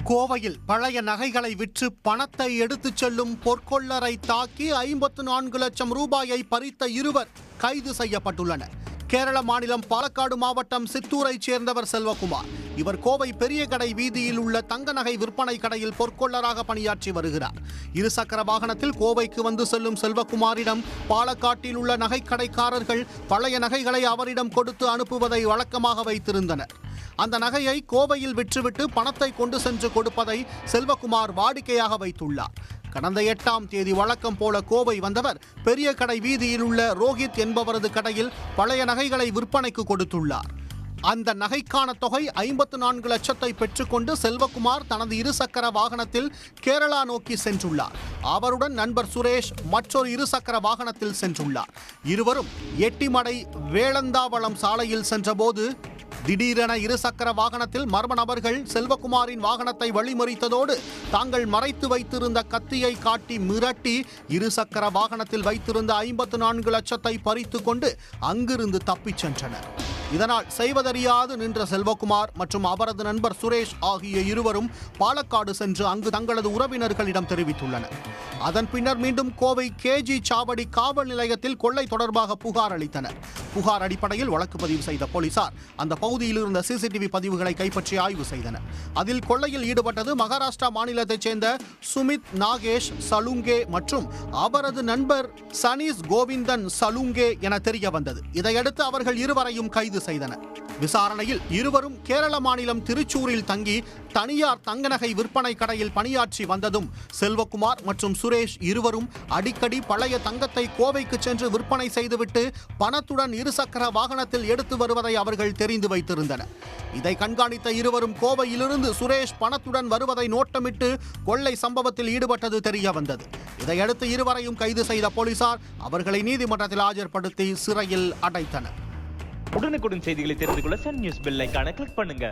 கோவையில் பழைய நகைகளை விற்று பணத்தை எடுத்துச் செல்லும் பொற்கொள்ளரை தாக்கி 54 லட்சம் ரூபாயை பறித்த இருவர் கைது செய்யப்பட்டுள்ளனர். கேரள மாநிலம் பாலக்காடு மாவட்டம் சித்தூரைச் சேர்ந்தவர் செல்வகுமார். இவர் கோவை பெரிய கடை வீதியில் உள்ள தங்க நகை விற்பனை கடையில் பொற்கொள்ளராக பணியாற்றி வருகிறார். இருசக்கர வாகனத்தில் கோவைக்கு வந்து செல்லும் செல்வகுமாரிடம் பாலக்காட்டில் உள்ள நகைக்கடைக்காரர்கள் பழைய நகைகளை அவரிடம் கொடுத்து அனுப்புவதை வழக்கமாக வைத்திருந்தனர். அந்த நகையை கோவையில் விற்றுவிட்டு பணத்தை கொண்டு சென்று கொடுப்பதை செல்வகுமார் வாடிக்கையாக வைத்துள்ளார். கடந்த 8ஆம் தேதி வழக்கம் போல கோவை வந்தவர் பெரிய கடை வீதியில் உள்ள ரோஹித் என்பவரது கடையில் பழைய நகைகளை விற்பனைக்கு கொடுத்துள்ளார். அந்த நகைக்கான தொகை 54 லட்சத்தை பெற்றுக்கொண்டு செல்வகுமார் தனது இருசக்கர வாகனத்தில் கேரளா நோக்கி சென்றுள்ளார். அவருடன் நண்பர் சுரேஷ் மற்றொரு இருசக்கர வாகனத்தில் சென்றுள்ளார். இருவரும் எட்டிமடை வேளந்தாவளம் சாலையில் சென்றபோது திடீரென இருசக்கர வாகனத்தில் மர்ம நபர்கள் செல்வகுமாரின் வாகனத்தை வழிமறித்ததோடு தாங்கள் மறைத்து வைத்திருந்த கத்தியை காட்டி மிரட்டி இருசக்கர வாகனத்தில் வைத்திருந்த 54 லட்சத்தை பறித்து கொண்டு அங்கிருந்து தப்பிச் சென்றனர். இதனால் செய்வதறியாது நின்ற செல்வகுமார் மற்றும் அவரது நண்பர் சுரேஷ் ஆகிய இருவரும் பாலக்காடு சென்று அங்கு தங்களது உறவினர்களிடம் தெரிவித்துள்ளனர். அதன் பின்னர் மீண்டும் கோவை கேஜி சாவடி காவல் நிலையத்தில் கொள்ளை தொடர்பாக புகார் அளித்தனர். புகார் அடிப்படையில் வழக்கு பதிவு செய்த போலீசார் அந்த பகுதியில் இருந்த சிசிடிவி பதிவுகளை கைப்பற்றி ஆய்வு செய்தனர். அதில் கொள்ளையில் ஈடுபட்டது மகாராஷ்டிரா மாநிலத்தைச் சேர்ந்த சுமித் நாகேஷ் சலுங்கே மற்றும் அவரது நண்பர் சனீஸ் கோவிந்தன் சலுங்கே என தெரிய வந்தது. இதையடுத்து அவர்கள் இருவரையும் கைது செய்தனர். விசாரணையில் இருவரும் கேரள மாநிலம் திருச்சூரில் தங்கி தனியார் தங்க நகை விற்பனை கடையில் பணியாற்றி வந்ததும் செல்வகுமார் மற்றும் சுரேஷ் இருவரும் அடிக்கடி பழைய தங்கத்தை கோவைக்கு சென்று விற்பனை செய்துவிட்டு பணத்துடன் இருசக்கர வாகனத்தில் எடுத்து வருவதை அவர்கள் தெரிந்து வைத்திருந்தனர். இதை கண்காணித்த இருவரும் கோவையிலிருந்து சுரேஷ் பணத்துடன் வருவதை நோட்டமிட்டு கொள்ளை சம்பவத்தில் ஈடுபட்டது தெரிய வந்தது. இதையடுத்து இருவரையும் கைது செய்த போலீசார் அவர்களை நீதிமன்றத்தில் ஆஜர்படுத்தி சிறையில் அடைத்தனர். உடனுக்குடன் செய்திகளை தெரிந்து கொள்ள சன் நியூஸ் பெல் ஐகானை கிளிக் பண்ணுங்க.